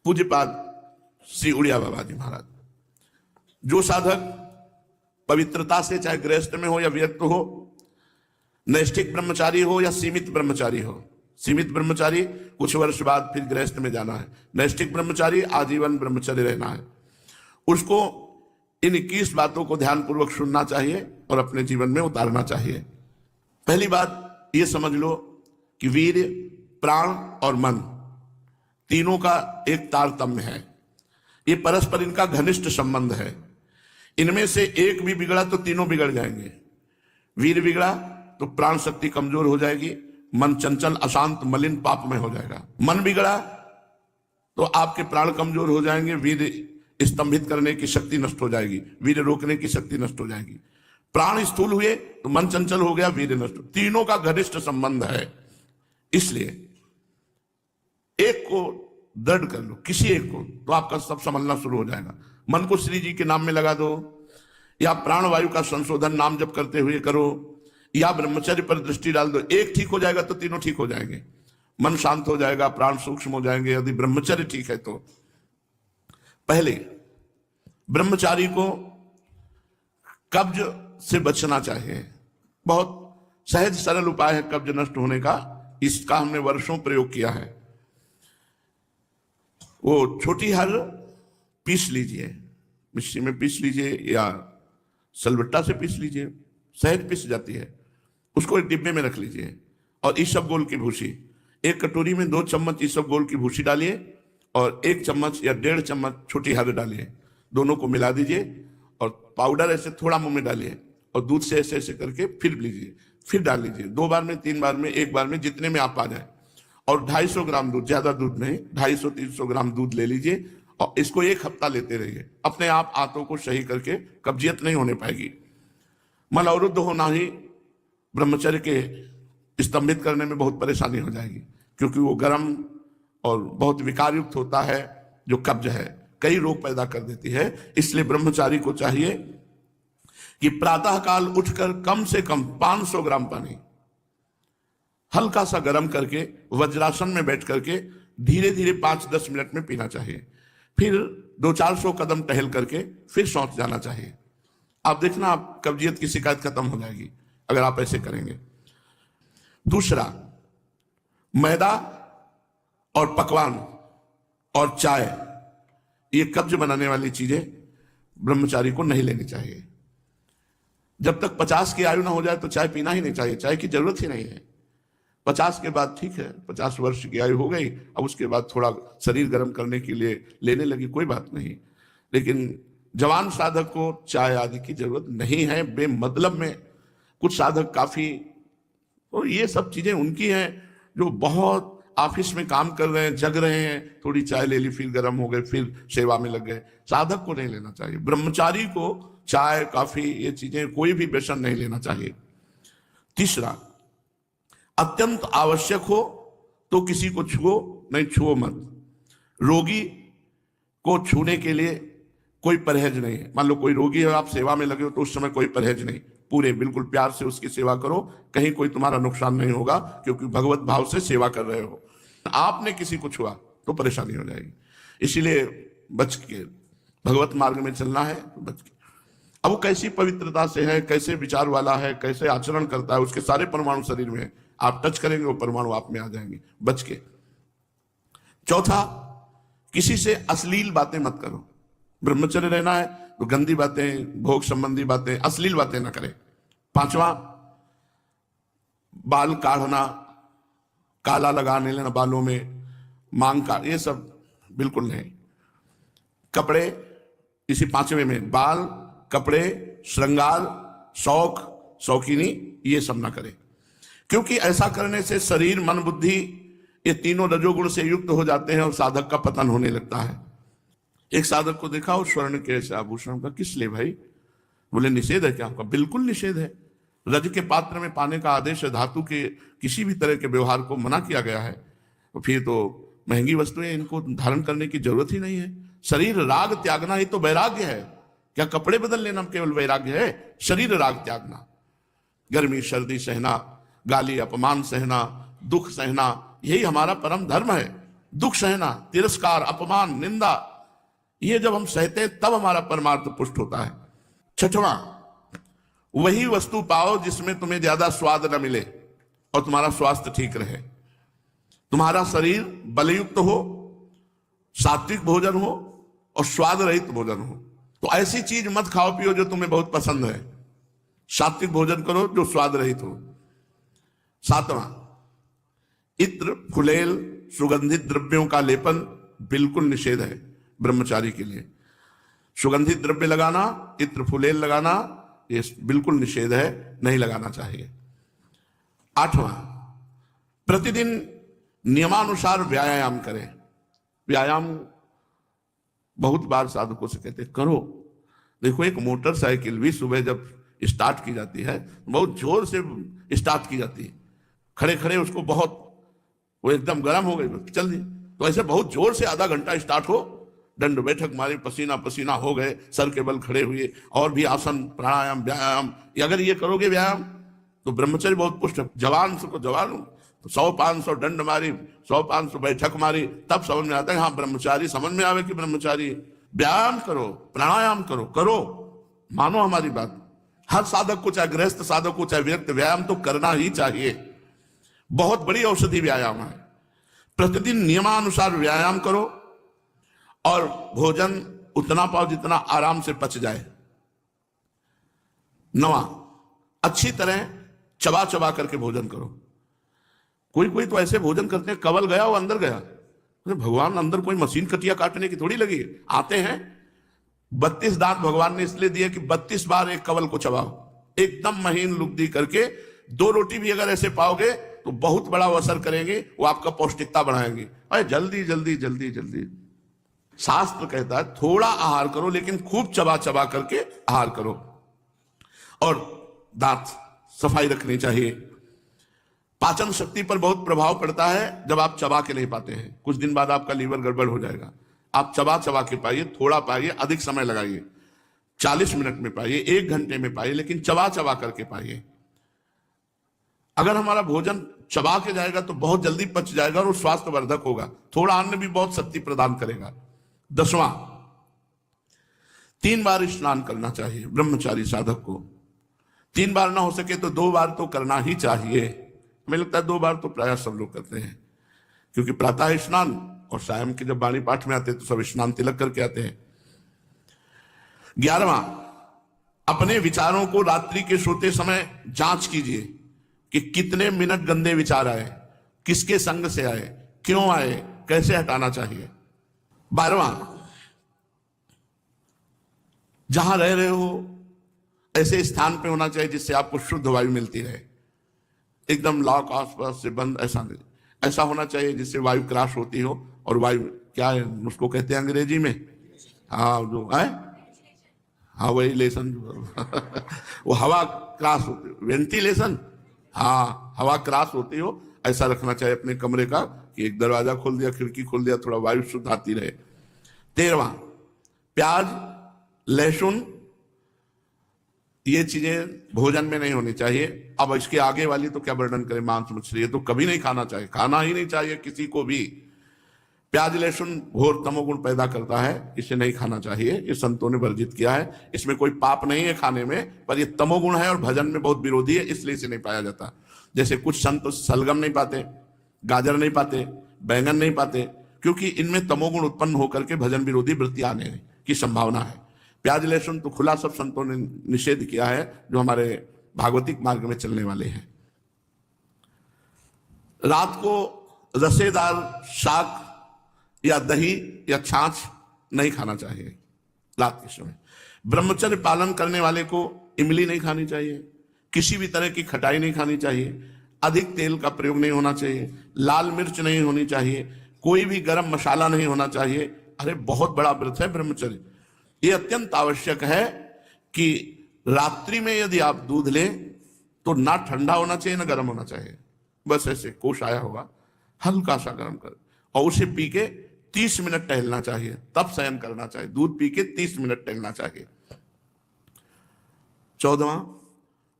पूज्यपाद श्री उड़िया बाबा जी महाराज। जो साधक पवित्रता से, चाहे गृहस्थ में हो या व्यक्त हो, नैष्ठिक ब्रह्मचारी हो या सीमित ब्रह्मचारी हो, सीमित ब्रह्मचारी कुछ वर्ष बाद फिर गृहस्थ में जाना है, नैष्ठिक ब्रह्मचारी आजीवन ब्रह्मचर्य रहना है, उसको इन 21 बातों को ध्यानपूर्वक सुनना चाहिए और अपने जीवन में उतारना चाहिए। पहली बात ये समझ लो कि वीर्य, प्राण और मन तीनों का एक तारतम्य है। ये परस्पर इनका घनिष्ठ संबंध है। इनमें से एक भी बिगड़ा तो तीनों बिगड़ जाएंगे। वीर बिगड़ा तो प्राण शक्ति कमजोर हो जाएगी, मन चंचल, अशांत, मलिन, पापमय हो जाएगा। मन बिगड़ा तो आपके प्राण कमजोर हो जाएंगे, वीर स्तंभित करने की शक्ति नष्ट हो जाएगी, वीर रोकने की शक्ति नष्ट हो जाएगी। प्राण स्थूल हुए तो मन चंचल हो गया, वीर नष्ट। तीनों का घनिष्ठ संबंध है। इसलिए एक को दृढ़ कर लो, किसी एक को, तो आपका सब संभलना शुरू हो जाएगा। मन को श्री जी के नाम में लगा दो, या प्राणवायु का संशोधन नाम जप करते हुए करो, या ब्रह्मचर्य पर दृष्टि डाल दो। एक ठीक हो जाएगा तो तीनों ठीक हो जाएंगे। मन शांत हो जाएगा, प्राण सूक्ष्म हो जाएंगे, यदि ब्रह्मचर्य ठीक है तो। पहले ब्रह्मचारी को कब्ज से बचना चाहिए। बहुत सहज सरल उपाय है कब्ज नष्ट होने का। इसका हमने वर्षों प्रयोग किया है। वो छोटी हर पीस लीजिए, मिक्सी में पीस लीजिए या सलबट्टा से पीस लीजिए, सहज पीस जाती है। उसको एक डिब्बे में रख लीजिए और ईसबगोल की भूसी, एक कटोरी में 2 चम्मच ईसबगोल की भूसी डालिए और 1 चम्मच या 1.5 चम्मच छोटी हर डालिए। दोनों को मिला दीजिए और पाउडर ऐसे थोड़ा मुंह में डालिए और दूध से ऐसे ऐसे करके फिर लीजिए, फिर डाल लीजिए। 2 बार में, 3 बार में, 1 बार में, जितने में आप आ जाए। और 250 ग्राम दूध, ज्यादा दूध नहीं, 250-300 ग्राम दूध ले लीजिए और इसको 1 हफ्ता लेते रहिए। अपने आप आंतों को सही करके कब्जियत नहीं होने पाएगी। मल अवरुद्ध होना ही ब्रह्मचर्य के स्तंभित करने में बहुत परेशानी हो जाएगी, क्योंकि वो गर्म और बहुत विकार युक्त होता है। जो कब्ज है कई रोग पैदा कर देती है। इसलिए ब्रह्मचारी को चाहिए कि प्रातः काल उठकर कम से कम 500 ग्राम पानी हल्का सा गर्म करके वज्रासन में बैठ करके धीरे धीरे 5-10 मिनट में पीना चाहिए। फिर 200-400 कदम टहल करके फिर शौच जाना चाहिए। आप देखना, आप कब्जियत की शिकायत खत्म हो जाएगी अगर आप ऐसे करेंगे। दूसरा, मैदा और पकवान और चाय, ये कब्ज बनाने वाली चीजें ब्रह्मचारी को नहीं लेनी चाहिए। जब तक 50 की आयु ना हो जाए तो चाय पीना ही नहीं चाहिए। चाय की जरूरत ही नहीं है। 50 के बाद ठीक है, 50 वर्ष की आयु हो गई, अब उसके बाद थोड़ा शरीर गर्म करने के लिए लेने लगी, कोई बात नहीं। लेकिन जवान साधक को चाय आदि की जरूरत नहीं है बेमतलब में। कुछ साधक काफी, और ये सब चीजें उनकी हैं जो बहुत ऑफिस में काम कर रहे हैं, जग रहे हैं, थोड़ी चाय ले ली, फिर गर्म हो गए, फिर सेवा में लग गए। साधक को नहीं लेना चाहिए। ब्रह्मचारी को चाय, कॉफी, ये चीजें, कोई भी व्यसन नहीं लेना चाहिए। तीसरा, अत्यंत आवश्यक हो तो किसी को छुओ, नहीं छुओ मत। रोगी को छूने के लिए कोई परहेज नहीं है। मान लो कोई रोगी है, आप सेवा में लगे हो, तो उस समय कोई परहेज नहीं, पूरे बिल्कुल प्यार से उसकी सेवा करो। कहीं कोई तुम्हारा नुकसान नहीं होगा, क्योंकि भगवत भाव से सेवा कर रहे हो। आपने किसी को छुआ तो परेशानी हो जाएगी। इसीलिए बच के भगवत मार्ग में चलना है, तो बच के। अब वो कैसी पवित्रता से है, कैसे विचार वाला है, कैसे आचरण करता है, उसके सारे परमाणु शरीर में है। आप टच करेंगे वो परमाणु आप में आ जाएंगे, बच के। चौथा, किसी से अश्लील बातें मत करो। ब्रह्मचर्य रहना है तो गंदी बातें, भोग संबंधी बातें, अश्लील बातें ना करें। 5वां, बाल काढ़ना, काला लगाने लेना बालों में, मांग का, ये सब बिल्कुल नहीं। कपड़े, इसी 5वें में बाल, कपड़े, श्रृंगार, शौक, शौकीनी, ये सब ना करें। क्योंकि ऐसा करने से शरीर, मन, बुद्धि, ये तीनों रजोगुण से युक्त हो जाते हैं और साधक का पतन होने लगता है। एक साधक को देखा और स्वर्ण के ऐसे आभूषण का, किस लिए भाई? बोले निषेध है क्या आपका? बिल्कुल निषेध है। रज के पात्र में पाने का आदेश है। धातु के किसी भी तरह के व्यवहार को मना किया गया है। तो फिर तो महंगी वस्तुएं, इनको धारण करने की जरूरत ही नहीं है। शरीर राग त्यागना ही तो वैराग्य है। क्या कपड़े बदल लेना केवल वैराग्य है? शरीर राग त्यागना, गर्मी सर्दी सहना, गाली अपमान सहना, दुख सहना, यही हमारा परम धर्म है। दुख सहना, तिरस्कार, अपमान, निंदा, ये जब हम सहते हैं तब हमारा परमार्थ पुष्ट होता है। छठवां, वही वस्तु पाओ जिसमें तुम्हें ज्यादा स्वाद न मिले और तुम्हारा स्वास्थ्य ठीक रहे। तुम्हारा शरीर बलयुक्त हो, सात्विक भोजन हो और स्वाद रहित भोजन हो। तो ऐसी चीज मत खाओ पियो जो तुम्हें बहुत पसंद है। सात्विक भोजन करो जो स्वाद रहित हो। सातवां, इत्र, फुलेल, सुगंधित द्रव्यों का लेपन बिल्कुल निषेध है ब्रह्मचारी के लिए। सुगंधित द्रव्य लगाना, इत्र फुलेल लगाना, ये बिल्कुल निषेध है, नहीं लगाना चाहिए। आठवां, प्रतिदिन नियमानुसार व्यायाम करें। व्यायाम बहुत बार साधकों से कहते करो। देखो, एक मोटरसाइकिल भी सुबह जब स्टार्ट की जाती है बहुत जोर से स्टार्ट की जाती है, खड़े खड़े उसको बहुत, वो एकदम गर्म हो गई चल दी, तो ऐसे बहुत जोर से आधा घंटा स्टार्ट हो, दंड बैठक मारे, पसीना पसीना हो गए, सर के बल खड़े हुए, और भी आसन, प्राणायाम, व्यायाम, अगर ये करोगे व्यायाम तो ब्रह्मचर्य बहुत पुष्ट। जवान को जवान 100-500 दंड मारी, 100-500 बैठक मारी, तब समझ में आता है हाँ ब्रह्मचारी, समझ में आवे कि ब्रह्मचारी। व्यायाम करो, प्राणायाम करो, करो, मानो हमारी बात। हर साधक को, चाहे गृहस्थ साधक को, चाहे व्यक्ति, व्यायाम तो करना ही चाहिए। बहुत बड़ी औषधि व्यायाम है। प्रतिदिन नियमानुसार व्यायाम करो और भोजन उतना पाओ जितना आराम से पच जाए। नवा, अच्छी तरह चबा चबा करके भोजन करो। कोई कोई तो ऐसे भोजन करते हैं, कवल गया वो अंदर गया। अरे भगवान, अंदर कोई मशीन कटिया काटने की थोड़ी लगी, आते हैं 32 दांत भगवान ने इसलिए दिए कि 32 बार एक कवल को चबाओ, एकदम महीन लुगदी करके। 2 रोटी भी अगर ऐसे पाओगे तो बहुत बड़ा असर करेंगे, वो आपका पौष्टिकता बढ़ाएंगे। अरे जल्दी जल्दी जल्दी जल्दी, शास्त्र कहता है थोड़ा आहार करो लेकिन खूब चबा चबा करके आहार करो। और दांत सफाई रखनी चाहिए। पाचन शक्ति पर बहुत प्रभाव पड़ता है जब आप चबा के नहीं पाते हैं। कुछ दिन बाद आपका लीवर गड़बड़ हो जाएगा। आप चबा चबा के पाइए, थोड़ा पाइए, अधिक समय लगाइए, 40 मिनट में पाइए, 1 घंटे में पाइए, लेकिन चबा चबा करके पाइए। अगर हमारा भोजन चबा के जाएगा तो बहुत जल्दी पच जाएगा और वो स्वास्थ्यवर्धक होगा। थोड़ा अन्न भी बहुत शक्ति प्रदान करेगा। 10वां, 3 बार स्नान करना चाहिए ब्रह्मचारी साधक को। 3 बार ना हो सके तो 2 बार तो करना ही चाहिए। हमें लगता है 2 बार तो प्राय सब लोग करते हैं, क्योंकि प्रातः स्नान और शाम के जब वाणी पाठ में आते हैं तो सब स्नान तिलक करके आते हैं। 11वां, अपने विचारों को रात्रि के सोते समय जांच कीजिए कि कितने मिनट गंदे विचार आए, किसके संग से आए, क्यों आए, कैसे हटाना चाहिए। 12वां, जहां रह रहे हो ऐसे स्थान पे होना चाहिए जिससे आपको शुद्ध वायु मिलती रहे। एकदम लॉक आसपास से बंद ऐसा होना चाहिए जिससे वायु क्रॉस होती हो। और वायु क्या है उसको कहते हैं अंग्रेजी में, हाँ जो है, हाँ वेंटिलेशन वो हवा क्रॉस होती, वेंटिलेशन, हाँ हवा क्रॉस होती हो, ऐसा रखना चाहिए अपने कमरे का कि एक दरवाजा खोल दिया, खिड़की खोल दिया, थोड़ा वायु शुद्ध आती रहे। 13वां, प्याज, लहसुन, ये चीजें भोजन में नहीं होनी चाहिए। अब इसके आगे वाली तो क्या वर्णन करें, मांस मछली, ये तो कभी नहीं खाना चाहिए, खाना ही नहीं चाहिए किसी को भी। प्याज लहसुन घोर तमोगुण पैदा करता है, इसे नहीं खाना चाहिए, ये संतों ने वर्जित किया है। इसमें कोई पाप नहीं है खाने में, पर ये तमोगुण है और भजन में बहुत विरोधी है, इसलिए इसे नहीं पाया जाता। जैसे कुछ संत सलगम नहीं पाते, गाजर नहीं पाते, बैंगन नहीं पाते, क्योंकि इनमें तमोगुण उत्पन्न होकर के भजन विरोधी वृत्ति आने की संभावना है। प्याज लहसुन तो खुला सब संतों ने निषेध किया है, जो हमारे भागवतिक मार्ग में चलने वाले हैं। रात को रसेदार शाक या दही या छाछ नहीं खाना चाहिए रात के समय। ब्रह्मचर्य पालन करने वाले को इमली नहीं खानी चाहिए, किसी भी तरह की खटाई नहीं खानी चाहिए, अधिक तेल का प्रयोग नहीं होना चाहिए, लाल मिर्च नहीं होनी चाहिए, कोई भी गरम मसाला नहीं होना चाहिए। अरे बहुत बड़ा व्रत है ब्रह्मचर्य। ये अत्यंत आवश्यक है कि रात्रि में यदि आप दूध लें तो ना ठंडा होना चाहिए ना गर्म होना चाहिए, बस ऐसे कोश आया होगा, हल्का सा गर्म कर, और उसे पी के 30 मिनट टहलना चाहिए, तब शयन करना चाहिए। दूध पी के 30 मिनट टहलना चाहिए। 14वां,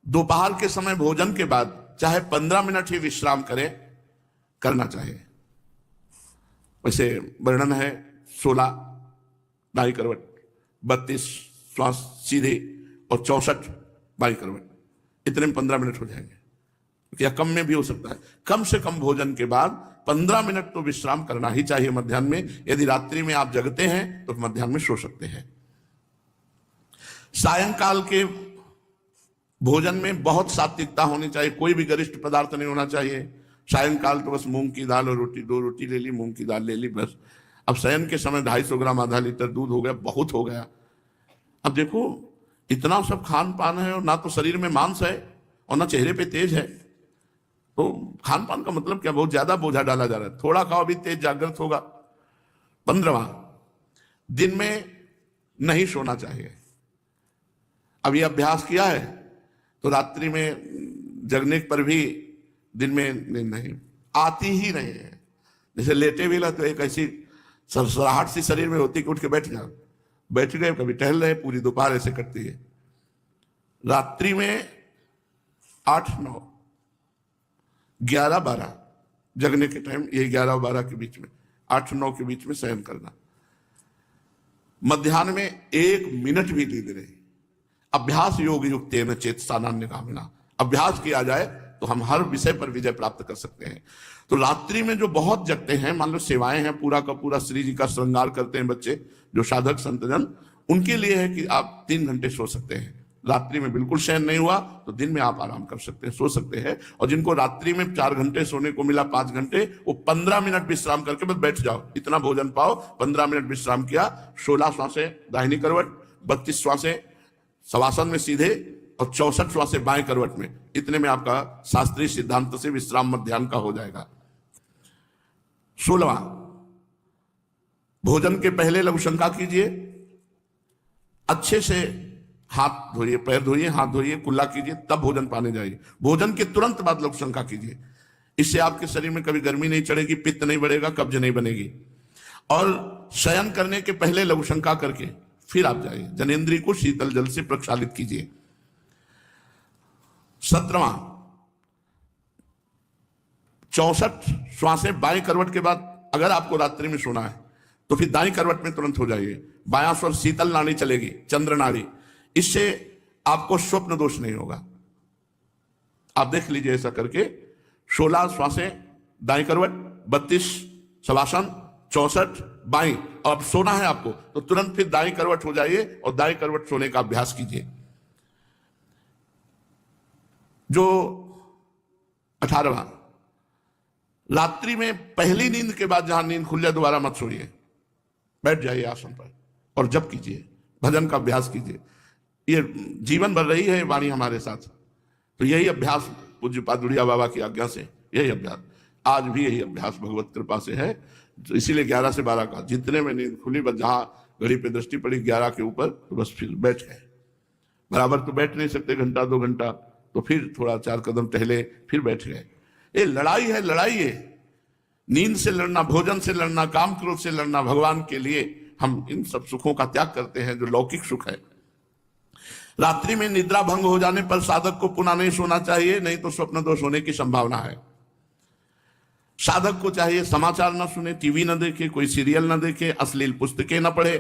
दोपहर के समय भोजन के बाद चाहे 15 मिनट ही विश्राम करना चाहिए। वैसे वर्णन है 16 दाई करवट, 32 श्वास सीधे और 64 बाई करवट, इतने में 15 मिनट हो जाएंगे, या कम में भी हो सकता है। कम से कम भोजन के बाद 15 मिनट तो विश्राम करना ही चाहिए मध्याह्न में। यदि रात्रि में आप जगते हैं तो मध्याह्न में सो सकते हैं। सायंकाल के भोजन में बहुत सात्विकता होनी चाहिए, कोई भी गरिष्ठ पदार्थ नहीं होना चाहिए। सायंकाल तो बस मूंग की दाल और रोटी, 2 रोटी ले ली, मूंग की दाल ले ली, बस। अब शयन के समय 250 ग्राम आधा लीटर दूध हो गया, बहुत हो गया। अब देखो इतना सब खान पान है और ना तो शरीर में मांस है और ना चेहरे पे तेज है, तो खान पान का मतलब क्या, बहुत ज्यादा बोझा डाला जा रहा है। थोड़ा खाओ भी तेज जागृत होगा। 15वां, दिन में नहीं सोना चाहिए। अब ये अभ्यास किया है तो रात्रि में जगने पर भी दिन में नींद नहीं आती ही नहीं है। जैसे लेटे भी ला तो एक ऐसी सरसराहट सी शरीर में होती कि उठ के बैठ जाओ, बैठ गए, कभी टहल रहे, पूरी दोपहर ऐसे कटती है। रात्रि में 8, 9, 11, 12 जगने के टाइम, ये 11 और 12 के बीच में, 8, 9 के बीच में शयन करना। मध्याह्न में 1 मिनट भी नींद नहीं। अभ्यास योग युक्तेन चेतसा नान्यगामिना, अभ्यास किया जाए तो हम हर विषय पर विजय प्राप्त कर सकते हैं। तो रात्रि में जो बहुत जगते हैं, मान लो सेवाएं हैं, पूरा का पूरा श्री जी का श्रृंगार करते हैं बच्चे, जो साधक संतजन, उनके लिए है कि आप 3 घंटे सो सकते हैं। रात्रि में बिल्कुल शयन नहीं हुआ तो दिन में आप आराम कर सकते हैं, सो सकते हैं। और जिनको रात्रि में 4 घंटे सोने को मिला, 5 घंटे, वो 15 मिनट विश्राम करके बस बैठ जाओ, इतना भोजन पाओ, 15 मिनट विश्राम किया, 16 श्वासें दाहिनी करवट, 32 श्वासें शवासन में सीधे और 64 श्वासें बाएं करवट में, इतने में आपका शास्त्रीय सिद्धांत से विश्राम मध्याह्न का हो जाएगा। 16वां, भोजन के पहले लघु शंका कीजिए, अच्छे से हाथ धोइए, पैर धोइए, हाथ धोइए, कुल्ला कीजिए, तब भोजन पाने जाइए। भोजन के तुरंत बाद लघु शंका कीजिए, इससे आपके शरीर में कभी गर्मी नहीं चढ़ेगी, पित्त नहीं बढ़ेगा, कब्ज नहीं बनेगी। और शयन करने के पहले लघु शंका करके फिर आप जाइए, जनेंद्रिय को शीतल जल से प्रक्षालित कीजिए। 17वां, 64 श्वासें बाएं करवट के बाद, अगर आपको रात्रि में सोना है तो फिर दाईं करवट में तुरंत हो जाइए। बायां स्वर शीतल नाड़ी चलेगी, चंद्र नाड़ी, इससे आपको स्वप्न दोष नहीं होगा। आप देख लीजिए ऐसा करके, 16 श्वासें दाईं करवट, 32 शवासन, 64 बाईं, और अब सोना है आपको तो तुरंत फिर दाईं करवट हो जाइए और दाईं करवट सोने का अभ्यास कीजिए। जो 18वां, रात्रि में पहली नींद के बाद जहां नींद खुल जाए दोबारा मत सोइए, बैठ जाइए आसन पर और जप कीजिए, भजन का अभ्यास कीजिए। ये जीवन भर रही है वाणी हमारे साथ, तो यही अभ्यास पूज्य पादुड़िया बाबा की आज्ञा से, यही अभ्यास आज भी, यही अभ्यास भगवत कृपा से है। तो इसीलिए 11 से 12 का, जितने में नींद खुली, बस जहां घड़ी पे दृष्टि पड़ी 11 के ऊपर, तो बस फिर बैठ गए। बराबर तो बैठ नहीं सकते, घंटा 2 घंटा, तो फिर थोड़ा 4 कदम टहले, फिर बैठ गए। ये लड़ाई है, लड़ाई है, नींद से लड़ना, भोजन से लड़ना, काम क्रोध से लड़ना। भगवान के लिए हम इन सब सुखों का त्याग करते हैं जो लौकिक सुख है। रात्रि में निद्रा भंग हो जाने पर साधक को पुनः नहीं सोना चाहिए, नहीं तो स्वप्न दोष होने की संभावना है। साधक को चाहिए समाचार न सुने, टीवी न देखे, कोई सीरियल न देखे, अश्लील पुस्तकें न पढ़े,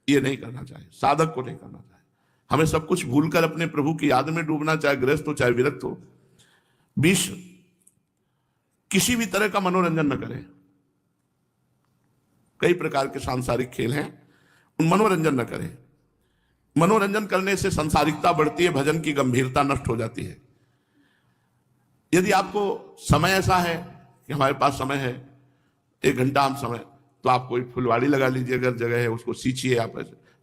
ये नहीं करना चाहिए, साधक को नहीं करना चाहिए। हमें सब कुछ भूलकर अपने प्रभु की याद में डूबना, चाहे गृहस्थ हो चाहे विरक्त हो। 20, किसी भी तरह का मनोरंजन न करें। कई प्रकार के सांसारिक खेल हैं, उन मनोरंजन न करें। मनोरंजन करने से संसारिकता बढ़ती है, भजन की गंभीरता नष्ट हो जाती है। यदि आपको समय ऐसा है कि हमारे पास समय है 1 घंटा हम समय, तो आप कोई फुलवाड़ी लगा लीजिए, अगर जगह है उसको सींचिए, आप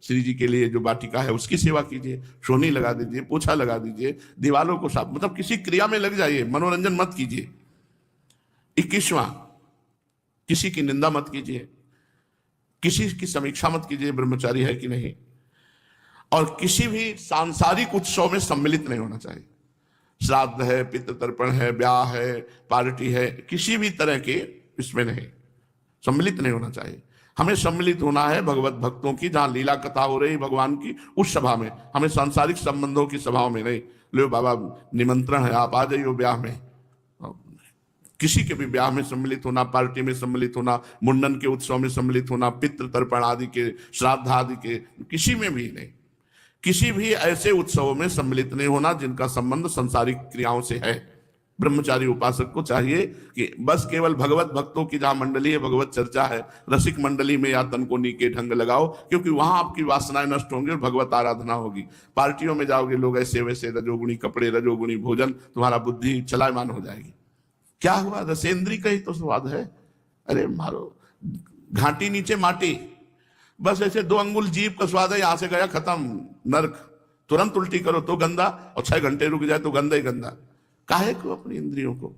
श्री जी के लिए जो वाटिका है उसकी सेवा कीजिए, सोनी लगा दीजिए, पोछा लगा दीजिए, दीवालों को साफ, मतलब किसी क्रिया में लग जाइए, मनोरंजन मत कीजिए। 21वां, किसी की निंदा मत कीजिए, किसी की समीक्षा मत कीजिए, ब्रह्मचारी है कि नहीं, और किसी भी सांसारिक उत्सव में सम्मिलित नहीं होना चाहिए। श्राद्ध है, पितृ तर्पण है, ब्याह है, पार्टी है, किसी भी तरह के इसमें नहीं, सम्मिलित नहीं होना चाहिए। हमें सम्मिलित होना है भगवत भक्तों की, जहां लीला कथा हो रही भगवान की, उस सभा में। हमें सांसारिक संबंधों की सभाओं में नहीं। लो बाबा निमंत्रण है, आप आ जाइए ब्याह में, किसी के भी ब्याह में सम्मिलित होना, पार्टी में सम्मिलित होना, मुंडन के उत्सव में सम्मिलित होना, पितृ तर्पण आदि के, श्राद्ध आदि के, किसी में भी नहीं। किसी भी ऐसे उत्सवों में सम्मिलित नहीं होना जिनका संबंध संसारिक क्रियाओं से है। ब्रह्मचारी उपासक को चाहिए कि बस केवल भगवत भक्तों की जहां मंडली है, भगवत चर्चा है, रसिक मंडली में या तन को नीके ढंग लगाओ, क्योंकि वहां आपकी वासनाएं नष्ट होंगी और भगवत आराधना होगी। पार्टियों में जाओगे, लोग ऐसे वैसे, रजोगुणी कपड़े, रजोगुणी भोजन, तुम्हारा बुद्धि चलायमान हो जाएगी। क्या हुआ? रसेंद्री का ही तो स्वाद है। अरे मारो, घाटी नीचे माटी, बस ऐसे 2 अंगुल जीभ का स्वाद है, यहां से गया खत्म, नरक। तुरंत उल्टी करो तो गंदा, और 6 घंटे रुक जाए तो गंदा ही गंदा। काहे को अपनी इंद्रियों को